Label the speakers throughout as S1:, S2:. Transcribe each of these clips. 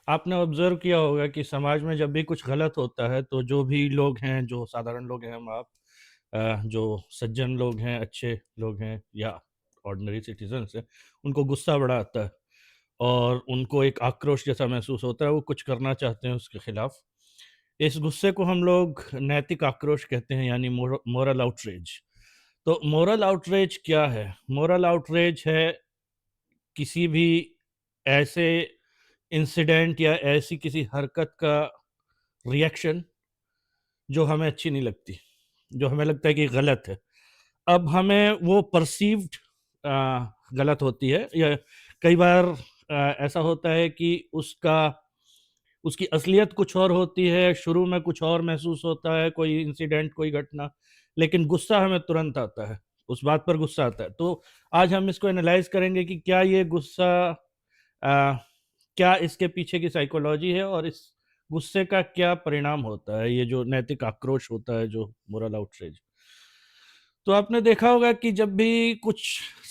S1: आपने ऑब्जर्व किया होगा कि समाज में जब भी कुछ गलत होता है तो जो भी लोग हैं, जो साधारण लोग हैं, हम आप जो सज्जन लोग हैं, अच्छे लोग हैं या ऑर्डिनरी सिटीजन्स हैं, उनको गुस्सा बड़ा आता है और उनको एक आक्रोश जैसा महसूस होता है। वो कुछ करना चाहते हैं उसके खिलाफ। इस गुस्से को हम लोग नैतिक आक्रोश कहते हैं, यानी मोरल आउटरेज। तो मोरल आउटरेज क्या है? मोरल आउटरेज है किसी भी ऐसे इंसिडेंट या ऐसी किसी हरकत का रिएक्शन जो हमें अच्छी नहीं लगती, जो हमें लगता है कि गलत है। अब हमें वो परसीव्ड गलत होती है, या कई बार ऐसा होता है कि उसकी असलियत कुछ और होती है, शुरू में कुछ और महसूस होता है, कोई इंसिडेंट, कोई घटना, लेकिन गुस्सा हमें तुरंत आता है, उस बात पर गुस्सा आता है। तो आज हम इसको एनालाइज़ करेंगे कि क्या ये गुस्सा अ, क्या इसके पीछे की साइकोलॉजी है और इस गुस्से का क्या परिणाम होता है, ये जो नैतिक आक्रोश होता है, जो मोरल आउटरेज। तो आपने देखा होगा कि जब भी कुछ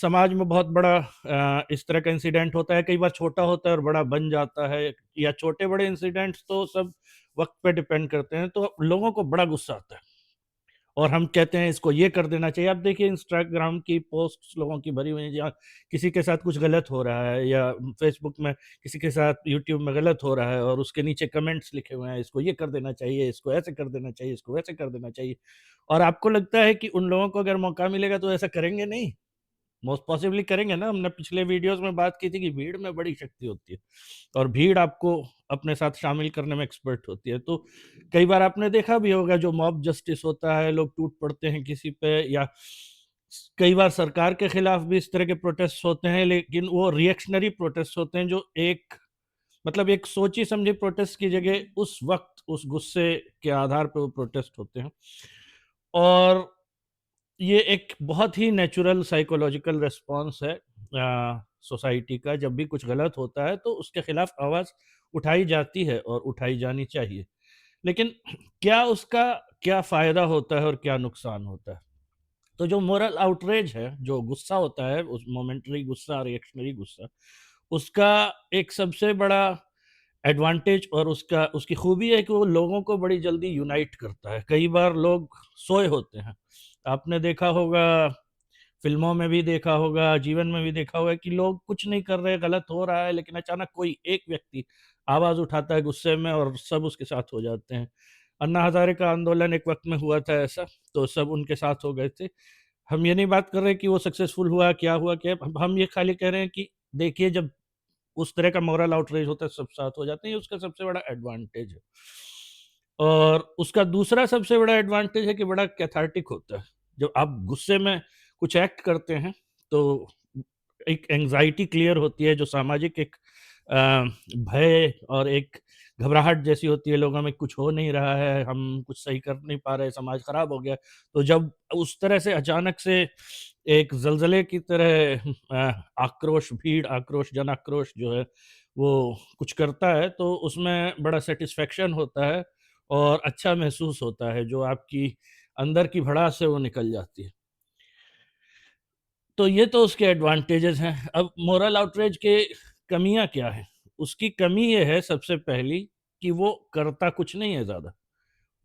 S1: समाज में बहुत बड़ा इस तरह का इंसिडेंट होता है, कई बार छोटा होता है और बड़ा बन जाता है, या छोटे बड़े इंसिडेंट्स तो सब वक्त पे डिपेंड करते हैं, तो लोगों को बड़ा गुस्सा आता है और हम कहते हैं इसको ये कर देना चाहिए। आप देखिए इंस्टाग्राम की पोस्ट्स लोगों की भरी हुई हैं, जहाँ किसी के साथ कुछ गलत हो रहा है, या फेसबुक में किसी के साथ, यूट्यूब में गलत हो रहा है और उसके नीचे कमेंट्स लिखे हुए हैं, इसको ये कर देना चाहिए, इसको ऐसे कर देना चाहिए, इसको वैसे कर देना चाहिए। और आपको लगता है कि उन लोगों को अगर मौका मिलेगा तो ऐसा करेंगे नहीं? मोस्ट पॉसिबली करेंगे ना। हमने पिछले वीडियोस में बात की थी कि भीड़ में बड़ी शक्ति होती है और भीड़ आपको अपने साथ शामिल करने में एक्सपर्ट होती है। तो कई बार आपने देखा भी होगा, जो मॉब जस्टिस होता है, लोग टूट पड़ते हैं किसी पे, या कई बार सरकार के खिलाफ भी इस तरह के प्रोटेस्ट होते हैं, लेकिन वो रिएक्शनरी प्रोटेस्ट होते हैं, जो एक मतलब एक सोची समझी प्रोटेस्ट की जगह उस वक्त उस गुस्से के आधार पर वो प्रोटेस्ट होते हैं। और ये एक बहुत ही नेचुरल साइकोलॉजिकल रिस्पॉन्स है सोसाइटी का। जब भी कुछ गलत होता है तो उसके खिलाफ आवाज़ उठाई जाती है और उठाई जानी चाहिए। लेकिन क्या उसका क्या फ़ायदा होता है और क्या नुकसान होता है? तो जो मोरल आउटरेज है, जो गुस्सा होता है, उस मोमेंटरी गुस्सा, रिएक्शनरी गुस्सा, उसका एक सबसे बड़ा एडवांटेज और उसका उसकी खूबी है कि वो लोगों को बड़ी जल्दी यूनाइट करता है। कई बार लोग सोए होते हैं। आपने देखा होगा, फ़िल्मों में भी देखा होगा, जीवन में भी देखा होगा कि लोग कुछ नहीं कर रहे, गलत हो रहा है, लेकिन अचानक कोई एक व्यक्ति आवाज़ उठाता है गुस्से में और सब उसके साथ हो जाते हैं। अन्ना हज़ारे का आंदोलन एक वक़्त में हुआ था ऐसा, तो सब उनके साथ हो गए थे। हम ये नहीं बात कर रहे कि वो सक्सेसफुल हुआ, क्या हम ये खाली कह रहे हैं कि देखिए, जब उस तरह का मोरल आउटरेज होता है, सब साथ हो जाते हैं, ये उसका सबसे बड़ा एडवांटेज है। और उसका दूसरा सबसे बड़ा एडवांटेज है कि बड़ा कैथार्टिक होता है। जब आप गुस्से में कुछ एक्ट करते हैं, तो एक एंग्ज़ायटी क्लियर होती है, जो सामाजिक एक अ, भय और एक घबराहट जैसी होती है, लोगों में कुछ हो नहीं रहा है, हम कुछ सही कर नहीं पा रहे, समाज खराब हो गया। तो जब उस तरह से अचानक से एक ज़लज़ले की तरह आक्रोश, भीड़ आक्रोश, जन आक्रोश जो है, वो कुछ करता है, तो उसमें बड़ा सैटिस्फैक्शन होता है और अच्छा महसूस होता है, जो आपकी अंदर की भड़ास है, वो निकल जाती है। तो ये तो उसके एडवांटेजेस हैं। अब मोरल आउटरेज के कमियाँ क्या हैं? उसकी कमी ये है सबसे पहली, कि वो करता कुछ नहीं है ज़्यादा।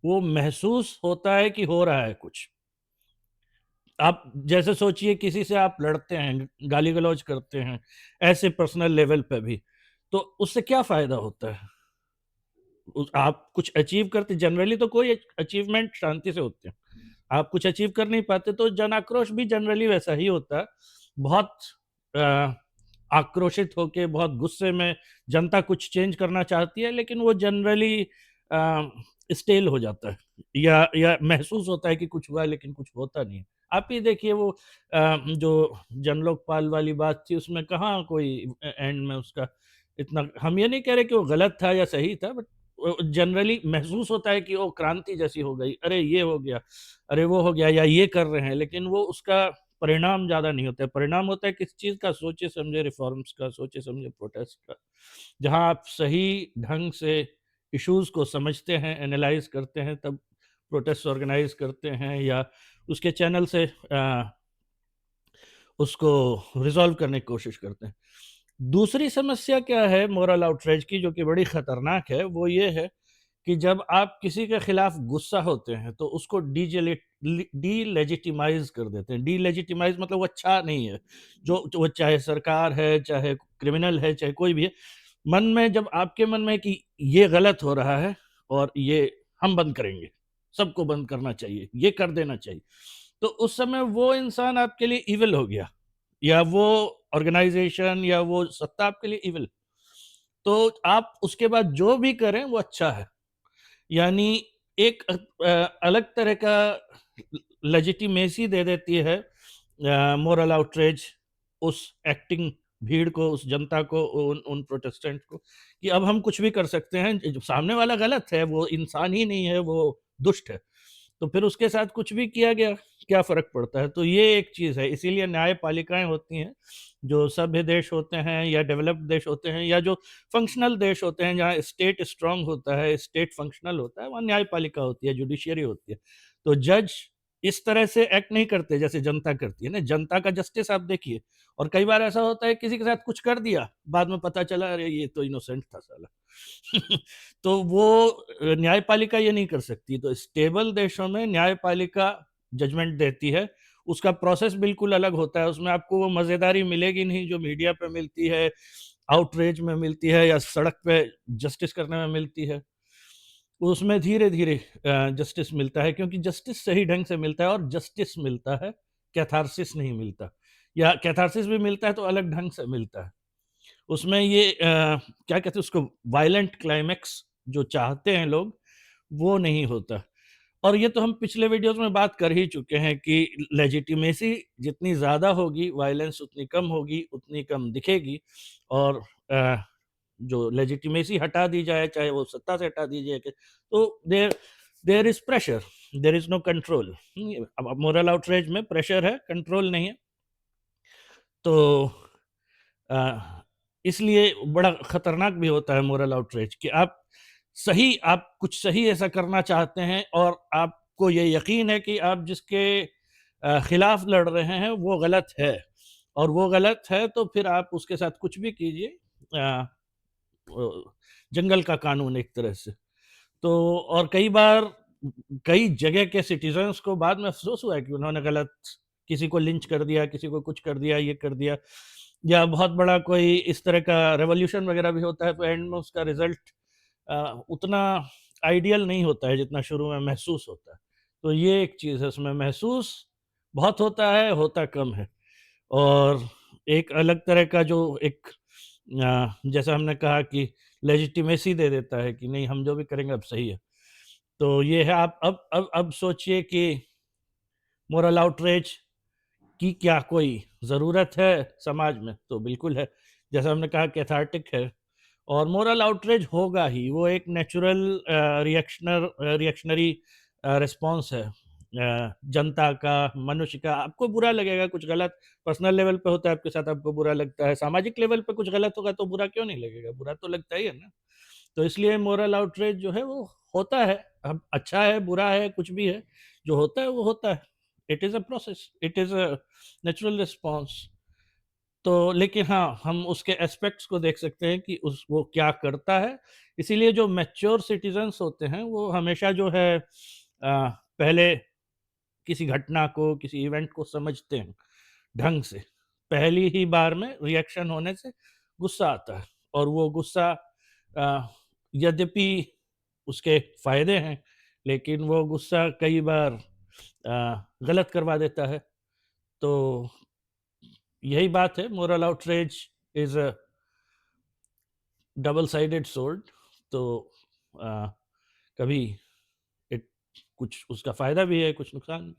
S1: वो महसूस होता है कि हो रहा है कुछ। आप जैसे सोचिए, किसी से आप लड़ते हैं, गाली-गलौज करते हैं, ऐसे पर्सनल लेवल पे भी, तो उससे क्या फ़ायदा होता है? उस आप कुछ अचीव करते, जनरली तो कोई अचीवमेंट शांति से होते हैं। आप कुछ अचीव कर नहीं पाते, तो जन आक्रोश भी जनरली वैसा ही होता है। बहुत अ, आक्रोशित होके, बहुत गुस्से में जनता कुछ चेंज करना चाहती है, लेकिन वो जनरली स्टेल हो जाता है, या महसूस होता है कि कुछ हुआ है, लेकिन कुछ होता नहीं है। आप ही देखिए, वो जो जन लोकपाल वाली बात थी, उसमें कहाँ कोई एंड में उसका इतना, हम ये नहीं कह रहे कि वो गलत था या सही था, बट जनरली महसूस होता है कि वो क्रांति जैसी हो गई, अरे ये हो गया, अरे वो हो गया, या ये कर रहे हैं, लेकिन वो उसका परिणाम ज़्यादा नहीं होता है। परिणाम होता है किस चीज़ का? सोचे समझे रिफॉर्म्स का, सोचे समझे प्रोटेस्ट का। जहाँ आप सही ढंग से इश्यूज़ को समझते हैं, एनालाइज़ करते हैं, तब प्रोटेस्ट ऑर्गेनाइज़ करते हैं, या उसके चैनल से उसको रिज़ॉल्व करने की कोशिश करते हैं। दूसरी समस्या क्या है मोरल आउटरेज की, जो कि बड़ी खतरनाक है, वो ये है कि जब आप किसी के खिलाफ गुस्सा होते हैं तो उसको डीलेजिटिमाइज कर देते हैं। डीलेजिटिमाइज मतलब वो अच्छा नहीं है, जो वो चाहे सरकार है, चाहे क्रिमिनल है, चाहे कोई भी है। मन में जब आपके मन में कि ये गलत हो रहा है और ये हम बंद करेंगे, सबको बंद करना चाहिए, ये कर देना चाहिए, तो उस समय वो इंसान आपके लिए इविल हो गया, या वो ऑर्गेनाइजेशन या वो सत्ता आपके लिए इविल। तो आप उसके बाद जो भी करें वो अच्छा है। यानी एक अलग तरह का लेजिटिमेसी दे देती है मोरल आउटरेज उस एक्टिंग भीड़ को, उस जनता को, उन उन प्रोटेस्टेंट को, कि अब हम कुछ भी कर सकते हैं, जो सामने वाला गलत है, वो इंसान ही नहीं है, वो दुष्ट है, तो फिर उसके साथ कुछ भी किया गया, क्या फ़र्क पड़ता है? तो ये एक चीज़ है, इसीलिए न्यायपालिकाएँ होती हैं, जो सभ्य देश होते हैं या डेवलप्ड देश होते हैं या जो फंक्शनल देश होते हैं, जहाँ स्टेट स्ट्रॉन्ग होता है, स्टेट फंक्शनल होता है, वहाँ न्यायपालिका होती है, जुडिशियरी होती है। तो जज इस तरह से एक्ट नहीं करते जैसे जनता करती है ना, जनता का जस्टिस आप देखिए। और कई बार ऐसा होता है किसी के साथ कुछ कर दिया, बाद में पता चला अरे ये तो इनोसेंट था साला। तो वो न्यायपालिका ये नहीं कर सकती। तो स्टेबल देशों में न्यायपालिका जजमेंट देती है, उसका प्रोसेस बिल्कुल अलग होता है, उसमें आपको वो मज़ेदारी मिलेगी नहीं जो मीडिया पे मिलती है, आउटरीच में मिलती है या सड़क पे जस्टिस करने में मिलती है। उसमें धीरे-धीरे जस्टिस मिलता है, क्योंकि जस्टिस सही ढंग से मिलता है और जस्टिस मिलता है, कैथार्सिस नहीं मिलता, या कैथार्सिस भी मिलता है तो अलग ढंग से मिलता है। उसमें ये क्या कहते हैं उसको, वायलेंट क्लाइमेक्स जो चाहते हैं लोग, वो नहीं होता। और ये तो हम पिछले वीडियोज़ में बात कर ही चुके हैं कि लेजिटिमेसी जितनी ज़्यादा होगी, वायलेंस उतनी कम होगी, उतनी कम दिखेगी। और अ, जो लेजिटिमेसी हटा दी जाए, चाहे वो सत्ता से हटा दी जाए, तो there there is pressure, there is no control. अब मोरल आउटरेज में प्रेशर है, कंट्रोल नहीं है। तो अ, इसलिए बड़ा खतरनाक भी होता है मोरल आउटरीच, कि आप कुछ सही ऐसा करना चाहते हैं और आपको ये यकीन है कि आप जिसके खिलाफ लड़ रहे हैं वो गलत है, और वो गलत है तो फिर आप उसके साथ कुछ भी कीजिए, जंगल का कानून एक तरह से। तो और कई बार कई जगह के सिटीजन्स को बाद में अफ़सोस हुआ है कि उन्होंने गलत, किसी को लिंच कर दिया, किसी को कुछ कर दिया, ये कर दिया, या बहुत बड़ा कोई इस तरह का रेवोल्यूशन वगैरह भी होता है, तो एंड में उसका रिज़ल्ट उतना आइडियल नहीं होता है जितना शुरू में महसूस होता है। तो ये एक चीज़ है, उसमें महसूस बहुत होता है, होता कम है। और एक अलग तरह का जो एक जैसा हमने कहा कि लेजिटिमेसी दे देता है कि नहीं, हम जो भी करेंगे अब सही है। तो ये है, आप अब सोचिए कि मोरल आउटरीच की क्या कोई ज़रूरत है समाज में? तो बिल्कुल है। जैसा हमने कहा कैथार्टिक है, और मोरल आउटरीच होगा ही, वो एक नेचुरल रिएक्शनरी रिस्पॉन्स है जनता का, मनुष्य का। आपको बुरा लगेगा, कुछ गलत पर्सनल लेवल पे होता है आपके साथ, आपको बुरा लगता है, सामाजिक लेवल पे कुछ गलत होगा तो बुरा क्यों नहीं लगेगा? बुरा तो लगता ही है ना। तो इसलिए मोरल आउटरीच जो है वो होता है। अब अच्छा है, बुरा है, कुछ भी है, जो होता है वो होता है। It is a process, it is a natural response. तो लेकिन हाँ, हम उसके एस्पेक्ट्स को देख सकते हैं कि उस वो क्या करता है। इसीलिए जो मैच्योर सिटीज़न्स होते हैं, वो हमेशा जो है पहले किसी घटना को, किसी इवेंट को समझते हैं ढंग से। पहली ही बार में रिएक्शन होने से गुस्सा आता है, और वो गुस्सा अ, यद्यपि उसके फ़ायदे हैं, लेकिन वो गुस्सा कई बार गलत करवा देता है। तो यही बात है, moral outreach is a double sided sword. तो अ, कभी इट कुछ उसका फ़ायदा भी है, कुछ नुकसान भी।